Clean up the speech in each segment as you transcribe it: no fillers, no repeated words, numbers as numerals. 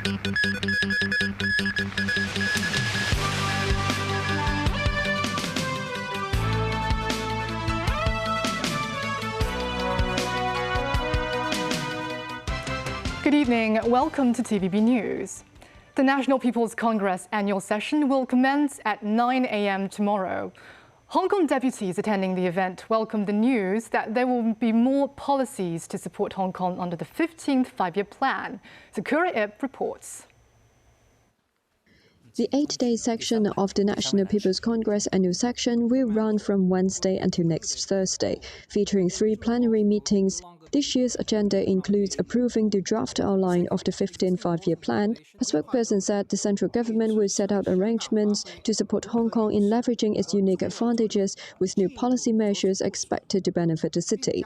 Good evening. Welcome to TVB News. The National People's Congress annual session will commence at 9 a.m. tomorrow. Hong Kong deputies attending the event welcomed the news that there will be more policies to support Hong Kong under the 15th five-year plan. Sakura Ip reports. The 8-day section of the National People's Congress annual session will run from Wednesday until next Thursday, featuring 3 plenary meetings. This year's agenda includes approving the draft outline of the 15th five-year plan. A spokesperson said the central government will set out arrangements to support Hong Kong in leveraging its unique advantages with new policy measures expected to benefit the city.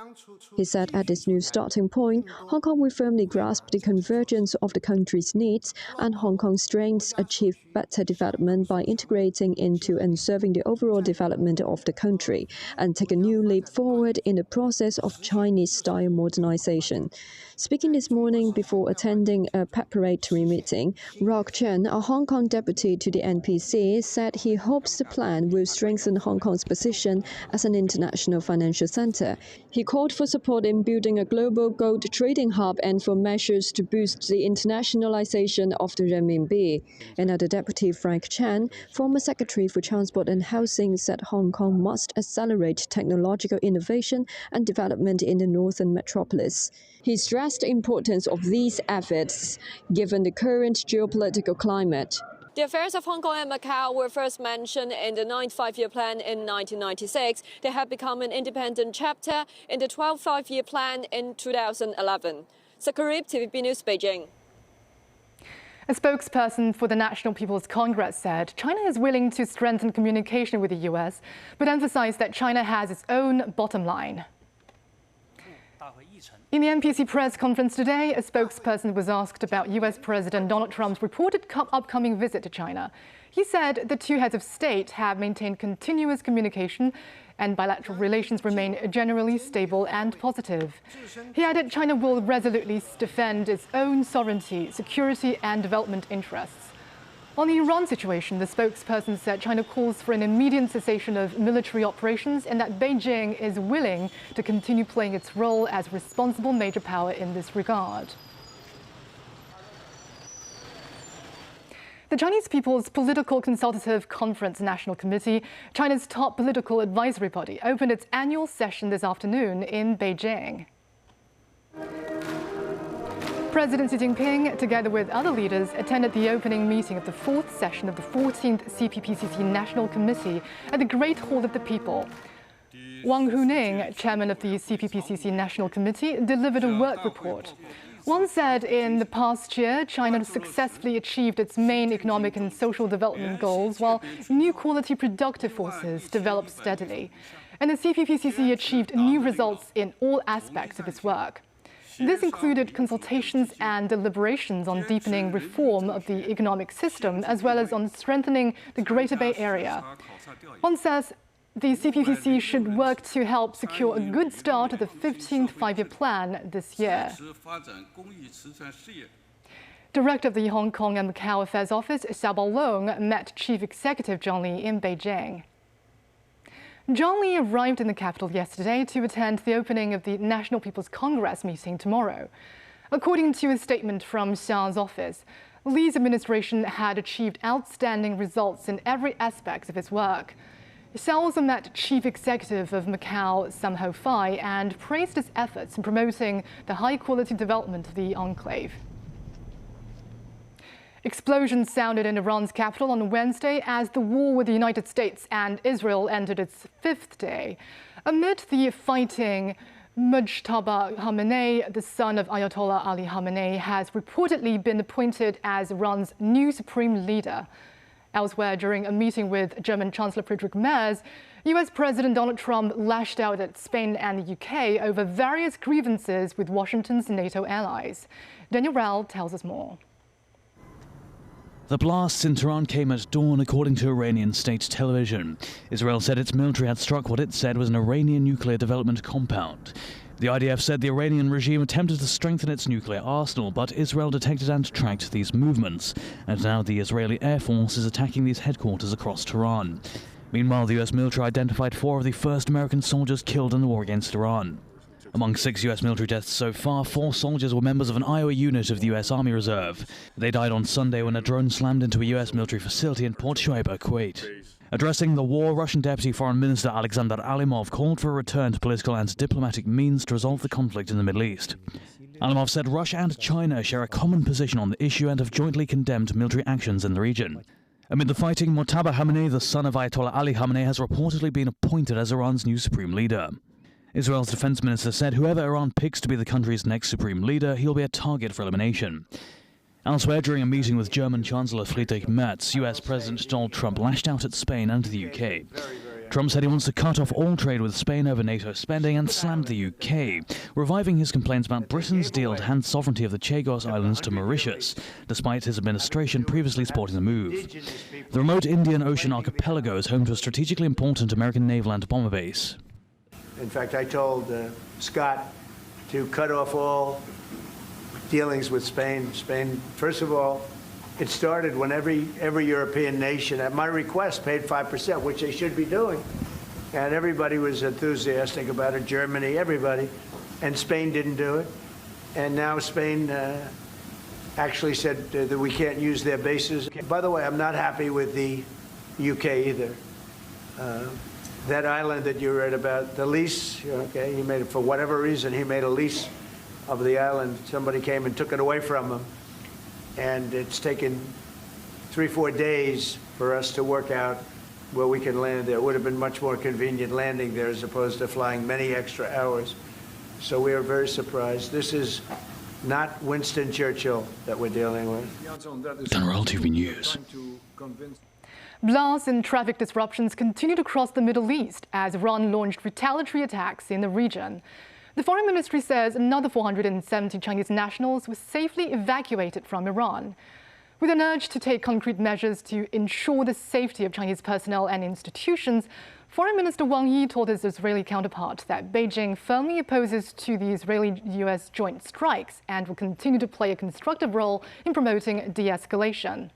He said at this new starting point, Hong Kong will firmly grasp the convergence of the country's needs and Hong Kong's strengths achieve better development by integrating into and serving the overall development of the country and take a new leap forward in the process of Chinese-style modernization. Speaking this morning before attending a preparatory meeting, Rock Chen, a Hong Kong deputy to the NPC, said he hopes the plan will strengthen Hong Kong's position as an international financial center. He called for support in building a global gold trading hub and for measures to boost the internationalization of the renminbi. Another deputy, Frank Chan, former Secretary for Transport and Housing, said Hong Kong must accelerate technological innovation and development in the northern metropolis. He stressed the importance of these efforts, given the current geopolitical climate. The affairs of Hong Kong and Macau were first mentioned in the 9th five-year plan in 1996. They have become an independent chapter in the 12th five-year plan in 2011. Sakurib, TVB News, Beijing. A spokesperson for the National People's Congress said China is willing to strengthen communication with the U.S., but emphasized that China has its own bottom line. In the NPC press conference today, a spokesperson was asked about U.S. President Donald Trump's reported upcoming visit to China. He said the two heads of state have maintained continuous communication and bilateral relations remain generally stable and positive. He added China will resolutely defend its own sovereignty, security and development interests. On the Iran situation, the spokesperson said China calls for an immediate cessation of military operations and that Beijing is willing to continue playing its role as responsible major power in this regard. The Chinese People's Political Consultative Conference National Committee, China's top political advisory body, opened its annual session this afternoon in Beijing. President Xi Jinping, together with other leaders, attended the opening meeting of the 4th session of the 14th CPPCC National Committee at the Great Hall of the People. Wang Huning, chairman of the CPPCC National Committee, delivered a work report. Wang said in the past year, China successfully achieved its main economic and social development goals, while new quality productive forces developed steadily. And the CPPCC achieved new results in all aspects of its work. This included consultations and deliberations on deepening reform of the economic system, as well as on strengthening the Greater Bay Area. One says the CPPCC should work to help secure a good start to the 15th five-year plan this year. Director of the Hong Kong and Macau Affairs Office, Xiao Baolong, met Chief Executive John Lee in Beijing. John Lee arrived in the capital yesterday to attend the opening of the National People's Congress meeting tomorrow. According to a statement from Xiao's office, Lee's administration had achieved outstanding results in every aspect of its work. Xiao also met Chief Executive of Macau, Sai Wa Ho, and praised his efforts in promoting the high-quality development of the enclave. Explosions sounded in Iran's capital on Wednesday as the war with the United States and Israel entered its 5th day. Amid the fighting, Mujtaba Khamenei, the son of Ayatollah Ali Khamenei, has reportedly been appointed as Iran's new supreme leader. Elsewhere, during a meeting with German Chancellor Friedrich Merz, US President Donald Trump lashed out at Spain and the UK over various grievances with Washington's NATO allies. Daniel Rao tells us more. The blasts in Tehran came at dawn, according to Iranian state television. Israel said its military had struck what it said was an Iranian nuclear development compound. The IDF said the Iranian regime attempted to strengthen its nuclear arsenal, but Israel detected and tracked these movements, and now the Israeli Air Force is attacking these headquarters across Tehran. Meanwhile, the US military identified 4 of the first American soldiers killed in the war against Iran. Among 6 US military deaths so far, 4 soldiers were members of an Iowa unit of the US Army Reserve. They died on Sunday when a drone slammed into a US military facility in Port Shuaib, Kuwait. Addressing the war, Russian Deputy Foreign Minister Alexander Alimov called for a return to political and diplomatic means to resolve the conflict in the Middle East. Alimov said Russia and China share a common position on the issue and have jointly condemned military actions in the region. Amid the fighting, Mojtaba Khamenei, the son of Ayatollah Ali Khamenei, has reportedly been appointed as Iran's new supreme leader. Israel's defense minister said whoever Iran picks to be the country's next supreme leader, he'll be a target for elimination. Elsewhere, during a meeting with German Chancellor Friedrich Merz, US President Donald Trump lashed out at Spain and the UK. Trump said he wants to cut off all trade with Spain over NATO spending and slammed the UK, reviving his complaints about Britain's deal to hand sovereignty of the Chagos Islands to Mauritius, despite his administration previously supporting the move. The remote Indian Ocean archipelago is home to a strategically important American naval and bomber base. In fact, I told Scott to cut off all dealings with Spain. Spain, first of all, it started when every European nation, at my request, paid 5%, which they should be doing. And everybody was enthusiastic about it, Germany, everybody. And Spain didn't do it. And now Spain actually said that we can't use their bases. By the way, I'm not happy with the UK either. That island that you read about, the lease, okay, he made it for whatever reason, he made a lease of the island. Somebody came and took it away from him. And it's taken 3-4 days for us to work out where we can land there. It would have been much more convenient landing there as opposed to flying many extra hours. So we are very surprised. This is not Winston Churchill that we're dealing with. General TV News. Blasts and traffic disruptions continued across the Middle East as Iran launched retaliatory attacks in the region. The Foreign Ministry says another 470 Chinese nationals were safely evacuated from Iran. With an urge to take concrete measures to ensure the safety of Chinese personnel and institutions, Foreign Minister Wang Yi told his Israeli counterpart that Beijing firmly opposes to the Israeli-US joint strikes and will continue to play a constructive role in promoting de-escalation.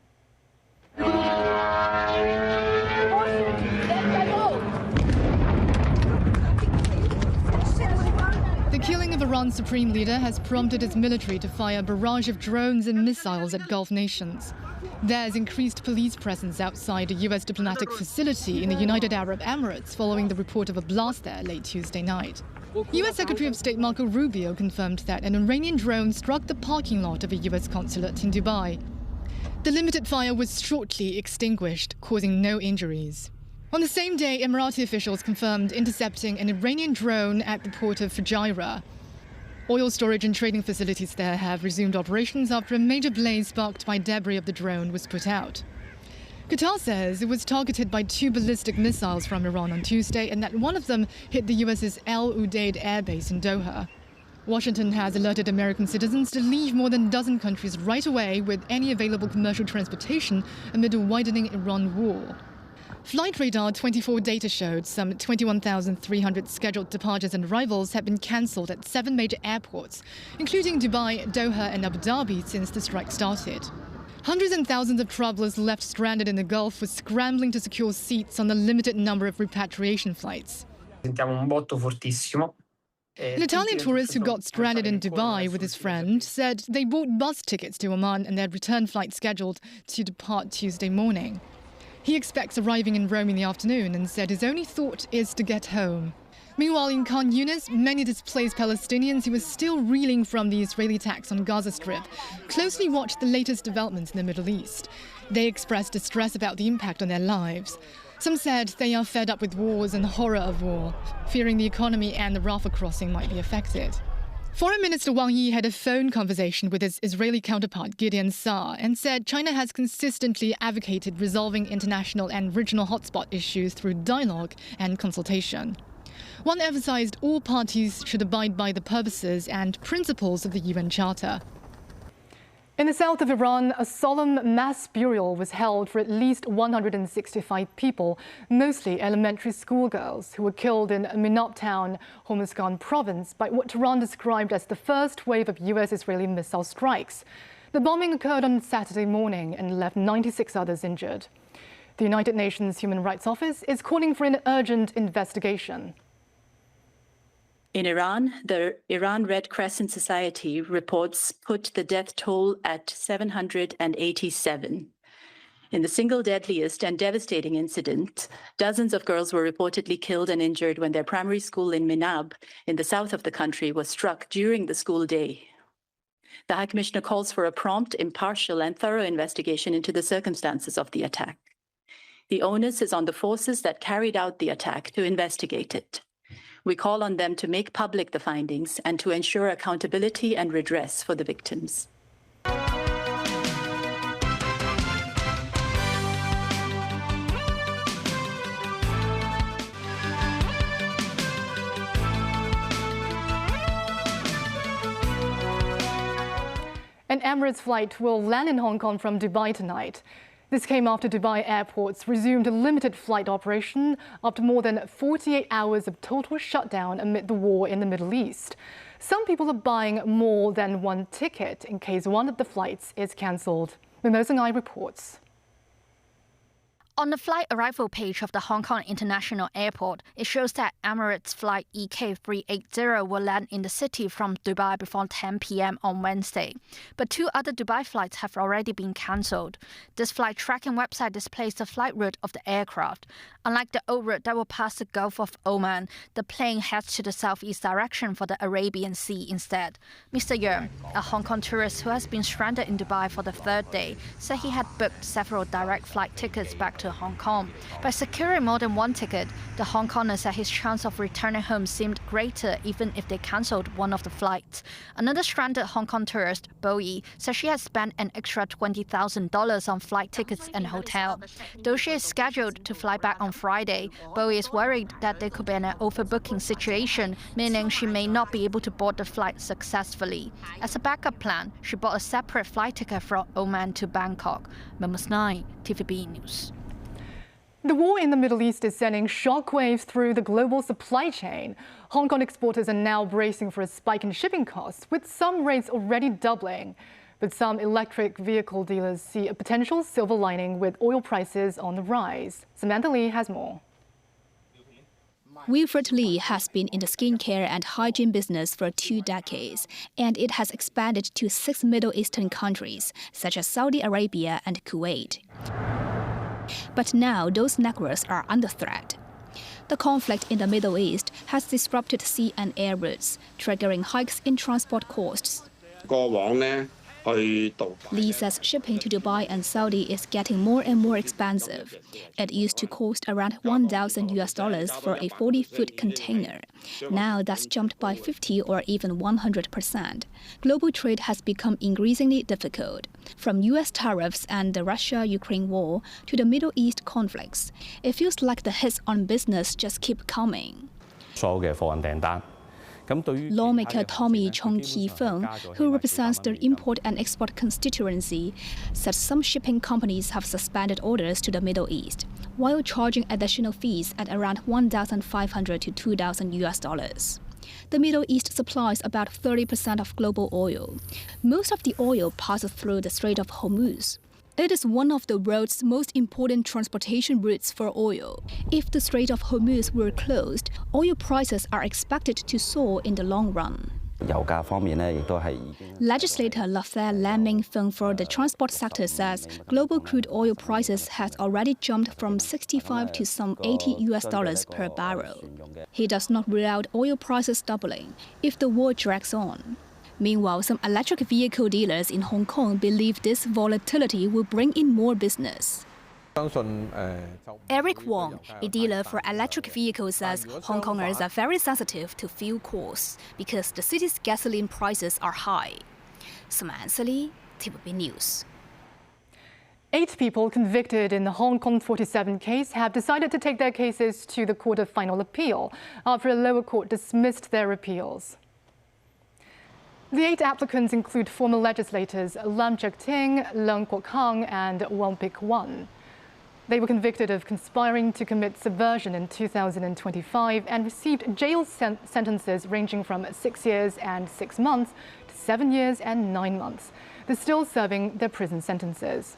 The killing of Iran's supreme leader has prompted its military to fire a barrage of drones and missiles at Gulf nations. There's increased police presence outside a US diplomatic facility in the United Arab Emirates following the report of a blast there late Tuesday night. US Secretary of State Marco Rubio confirmed that an Iranian drone struck the parking lot of a US consulate in Dubai. The limited fire was shortly extinguished, causing no injuries. On the same day, Emirati officials confirmed intercepting an Iranian drone at the port of Fujairah. Oil storage and trading facilities there have resumed operations after a major blaze sparked by debris of the drone was put out. Qatar says it was targeted by 2 ballistic missiles from Iran on Tuesday and that one of them hit the US's El Udeid air base in Doha. Washington has alerted American citizens to leave more than a dozen countries right away with any available commercial transportation amid a widening Iran war. Flight Radar 24 data showed some 21,300 scheduled departures and arrivals have been cancelled at 7 major airports, including Dubai, Doha and Abu Dhabi since the strike started. Hundreds and thousands of travelers left stranded in the Gulf were scrambling to secure seats on the limited number of repatriation flights. An Italian tourist who got stranded in Dubai with his friend said they bought bus tickets to Oman and their return flight scheduled to depart Tuesday morning. He expects arriving in Rome in the afternoon and said his only thought is to get home. Meanwhile, in Khan Yunis, many displaced Palestinians who were still reeling from the Israeli attacks on Gaza Strip closely watched the latest developments in the Middle East. They expressed distress about the impact on their lives. Some said they are fed up with wars and the horror of war, fearing the economy and the Rafah crossing might be affected. Foreign Minister Wang Yi had a phone conversation with his Israeli counterpart Gideon Saar and said China has consistently advocated resolving international and regional hotspot issues through dialogue and consultation. One emphasized all parties should abide by the purposes and principles of the UN Charter. In the south of Iran, a solemn mass burial was held for at least 165 people, mostly elementary school girls, who were killed in Minab town, Hormuzgan province, by what Tehran described as the first wave of US-Israeli missile strikes. The bombing occurred on Saturday morning and left 96 others injured. The United Nations Human Rights Office is calling for an urgent investigation. In Iran, the Iran Red Crescent Society reports put the death toll at 787. In the single deadliest and devastating incident, dozens of girls were reportedly killed and injured when their primary school in Minab, in the south of the country, was struck during the school day. The High Commissioner calls for a prompt, impartial, and thorough investigation into the circumstances of the attack. The onus is on the forces that carried out the attack to investigate it. We call on them to make public the findings and to ensure accountability and redress for the victims. An Emirates flight will land in Hong Kong from Dubai tonight. This came after Dubai airports resumed a limited flight operation after more than 48 hours of total shutdown amid the war in the Middle East. Some people are buying more than one ticket in case one of the flights is cancelled. Mimosa Ngai reports. On the flight arrival page of the Hong Kong International Airport, it shows that Emirates flight EK380 will land in the city from Dubai before 10 p.m. on Wednesday. But two other Dubai flights have already been cancelled. This flight tracking website displays the flight route of the aircraft. Unlike the old route that will pass the Gulf of Oman, the plane heads to the southeast direction for the Arabian Sea instead. Mr. Yeung, a Hong Kong tourist who has been stranded in Dubai for the third day, said he had booked several direct flight tickets back to Hong Kong. By securing more than one ticket, the Hong Konger said his chance of returning home seemed greater even if they cancelled one of the flights. Another stranded Hong Kong tourist, Bowie, said she has spent an extra $20,000 on flight tickets and hotel. Though she is scheduled to fly back on Friday, Bowie is worried that there could be an overbooking situation, meaning she may not be able to board the flight successfully. As a backup plan, she bought a separate flight ticket from Oman to Bangkok. Mimosa Ngai, TVB News. The war in the Middle East is sending shockwaves through the global supply chain. Hong Kong exporters are now bracing for a spike in shipping costs, with some rates already doubling. But some electric vehicle dealers see a potential silver lining with oil prices on the rise. Samantha Lee has more. Wilfred Lee has been in the skincare and hygiene business for 2 decades, and it has expanded to 6 Middle Eastern countries, such as Saudi Arabia and Kuwait. But now those networks are under threat. The conflict in the Middle East has disrupted sea and air routes, triggering hikes in transport costs. Lee says shipping to Dubai and Saudi is getting more and more expensive. It used to cost around $1,000 for a 40-foot container. Now that's jumped by 50 or even 100%. Global trade has become increasingly difficult. From US tariffs and the Russia-Ukraine war to the Middle East conflicts, it feels like the hits on business just keep coming. Lawmaker Tommy Chong Ki-feng, who represents the import and export constituency, said some shipping companies have suspended orders to the Middle East, while charging additional fees at around $1,500 to $2,000. The Middle East supplies about 30% of global oil. Most of the oil passes through the Strait of Hormuz. It is one of the world's most important transportation routes for oil. If the Strait of Hormuz were closed, oil prices are expected to soar in the long run. Legislator Lafayette Lam Feng for the transport sector says global crude oil prices has already jumped from $65 to some $80 per barrel. He does not rule out oil prices doubling if the war drags on. Meanwhile, some electric vehicle dealers in Hong Kong believe this volatility will bring in more business. Eric Wong, a dealer for electric vehicles, says Hong Kongers are very sensitive to fuel costs because the city's gasoline prices are high. Samantha Lee, TVB News. 8 people convicted in the Hong Kong 47 case have decided to take their cases to the Court of Final Appeal after a lower court dismissed their appeals. The 8 applicants include former legislators Lam Cheuk-ting, Leung Kwok-hang and Wong Pik-wan. They were convicted of conspiring to commit subversion in 2025 and received jail sentences ranging from 6 years and 6 months to 7 years and 9 months. They're still serving their prison sentences.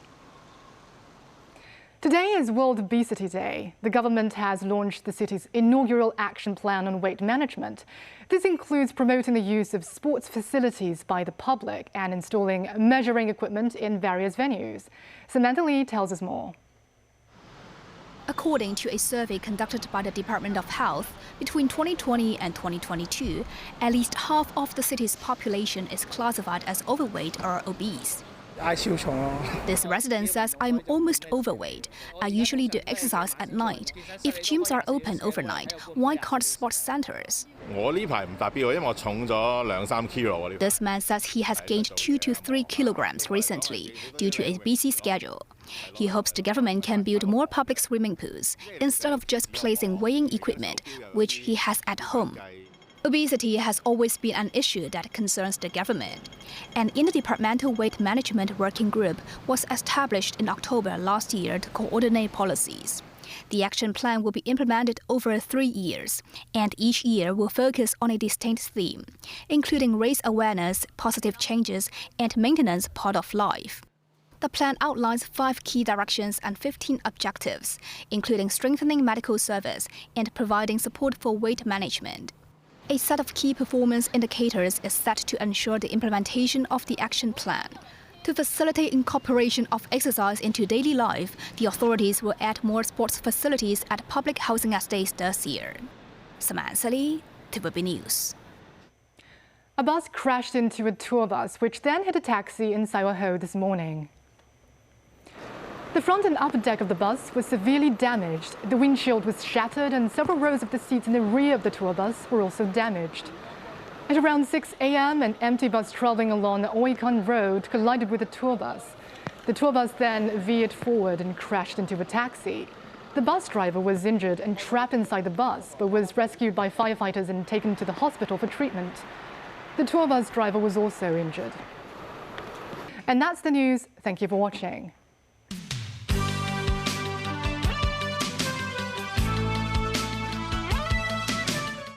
Today is World Obesity Day. The government has launched the city's inaugural action plan on weight management. This includes promoting the use of sports facilities by the public and installing measuring equipment in various venues. Samantha Lee tells us more. According to a survey conducted by the Department of Health, between 2020 and 2022, at least half of the city's population is classified as overweight or obese. This resident says, "I'm almost overweight. I usually do exercise at night. If gyms are open overnight, why can't sports centers?" This man says he has gained 2 to 3 kilograms recently due to a busy schedule. He hopes the government can build more public swimming pools instead of just placing weighing equipment, which he has at home. Obesity has always been an issue that concerns the government. An interdepartmental weight management working group was established in October last year to coordinate policies. The action plan will be implemented over 3 years, and each year will focus on a distinct theme, including raise awareness, positive changes, and maintenance part of life. The plan outlines 5 key directions and 15 objectives, including strengthening medical service and providing support for weight management. A set of key performance indicators is set to ensure the implementation of the action plan. To facilitate incorporation of exercise into daily life, the authorities will add more sports facilities at public housing estates this year. Samantha Lee, TVB News. A bus crashed into a tour bus, which then hit a taxi in Sai Wa Ho this morning. The front and upper deck of the bus was severely damaged. The windshield was shattered and several rows of the seats in the rear of the tour bus were also damaged. At around 6 a.m., an empty bus traveling along Oi Kan Road collided with a tour bus. The tour bus then veered forward and crashed into a taxi. The bus driver was injured and trapped inside the bus, but was rescued by firefighters and taken to the hospital for treatment. The tour bus driver was also injured. And that's the news. Thank you for watching.